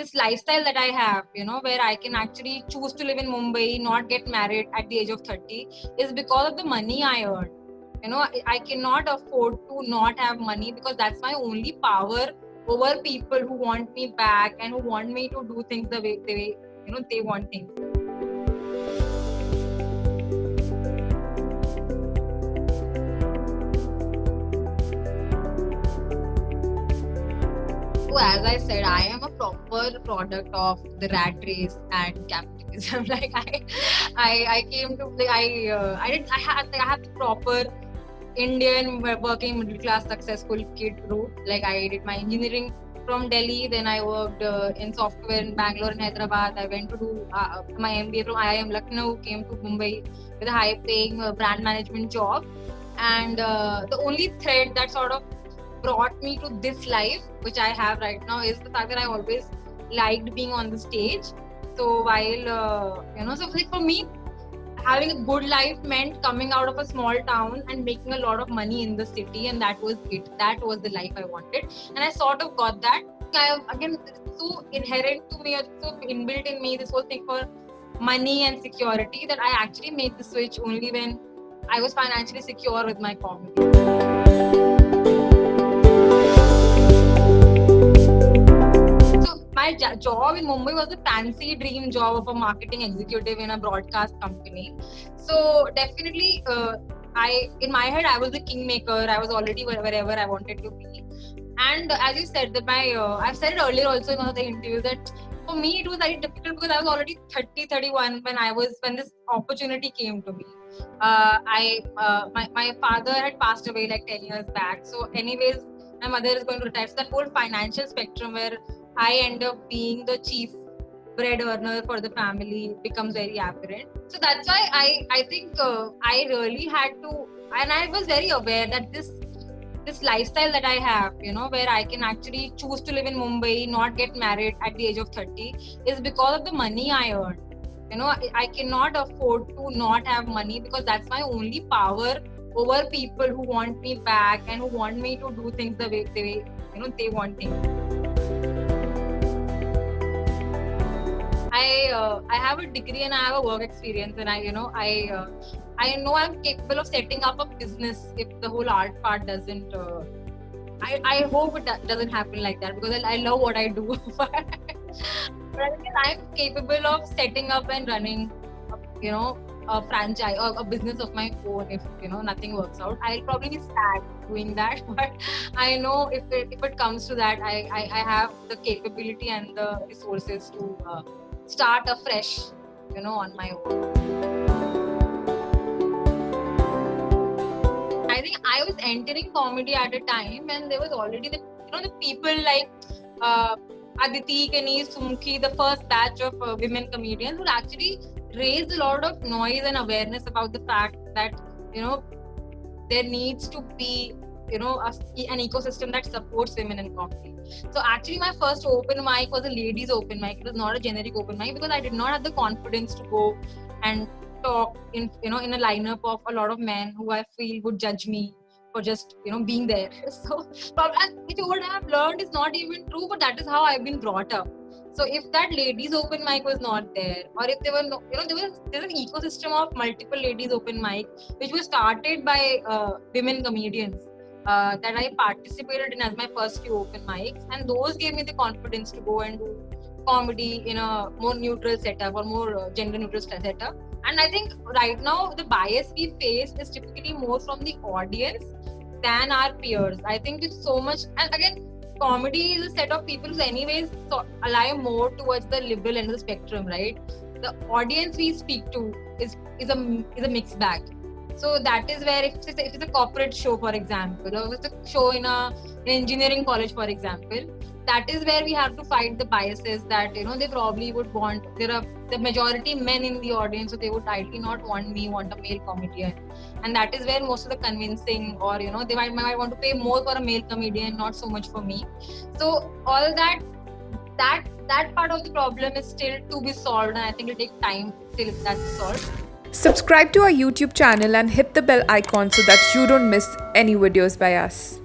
this lifestyle that I have, where I can actually choose to live in Mumbai, not get married at the age of 30, is because of the money I earn. I cannot afford to not have money, because that's my only power over people who want me back and who want me to do things the way they want things. So as I said, I am a proper product of the rat race and capitalism. Like I came to I had the proper Indian working middle class successful kid route. Like I did my engineering from Delhi, then I worked in software in Bangalore and Hyderabad. I went to do my MBA from IIM Lucknow, came to Mumbai with a high paying brand management job. And the only thread that sort of brought me to this life, which I have right now, is the fact that I always liked being on the stage. So while, so like for me, having a good life meant coming out of a small town and making a lot of money in the city, and that was it. That was the life I wanted, and I sort of got that. Again, it's so inherent to me, it's so inbuilt in me, this whole thing for money and security, that I actually made the switch only when I was financially secure with my comedy. My job in Mumbai was a fancy dream job of a marketing executive in a broadcast company. So definitely, in my head, I was the kingmaker. I was already wherever I wanted to be. And as you said, that I've said it earlier also in one of the interviews, that for me it was very difficult because I was already 31 when this opportunity came to me. My father had passed away like 10 years back. So anyways, my mother is going to retire. So that whole financial spectrum where I end up being the chief bread earner for the family becomes very apparent. So that's why I think I really had to, and I was very aware that this lifestyle that I have, where I can actually choose to live in Mumbai, not get married at the age of 30, is because of the money I earn. I cannot afford to not have money, because that's my only power over people who want me back and who want me to do things the way they want things. I have a degree and I have a work experience, and I know I'm capable of setting up a business if the whole art part doesn't. I hope it doesn't happen like that, because I love what I do. But I'm capable of setting up and running, a franchise or a business of my own. If nothing works out, I'll probably be sad doing that. But I know if it comes to that, I have the capability and the resources to start afresh, on my own. I think I was entering comedy at a time when there was already the people like Aditi, Kenny, Sumukhi, the first batch of women comedians, who actually raised a lot of noise and awareness about the fact that there needs to be an ecosystem that supports women in comedy. So actually my first open mic was a ladies open mic. It was not a generic open mic, because I did not have the confidence to go and talk in a lineup of a lot of men who I feel would judge me for just being there. So which what I have learned is not even true, but that is how I've been brought up. So if that ladies open mic was not there, or if there were no, there's an ecosystem of multiple ladies open mic which was started by women comedians that I participated in as my first few open mics, and those gave me the confidence to go and do comedy in a more neutral setup or more gender neutral setup. And I think right now the bias we face is typically more from the audience than our peers. I think it's so much, and again, comedy is a set of people who anyways lie more towards the liberal end of the spectrum, right? The audience we speak to is a mixed bag. So that is where if it's a corporate show, for example, or if it's a show in an engineering college, for example, that is where we have to fight the biases that they probably would want. There are the majority men in the audience, so they would ideally not want a male comedian, and that is where most of the convincing, or they might want to pay more for a male comedian, not so much for me. So all that part of the problem is still to be solved, and I think it'll take time till that's solved. Subscribe to our YouTube channel and hit the bell icon so that you don't miss any videos by us.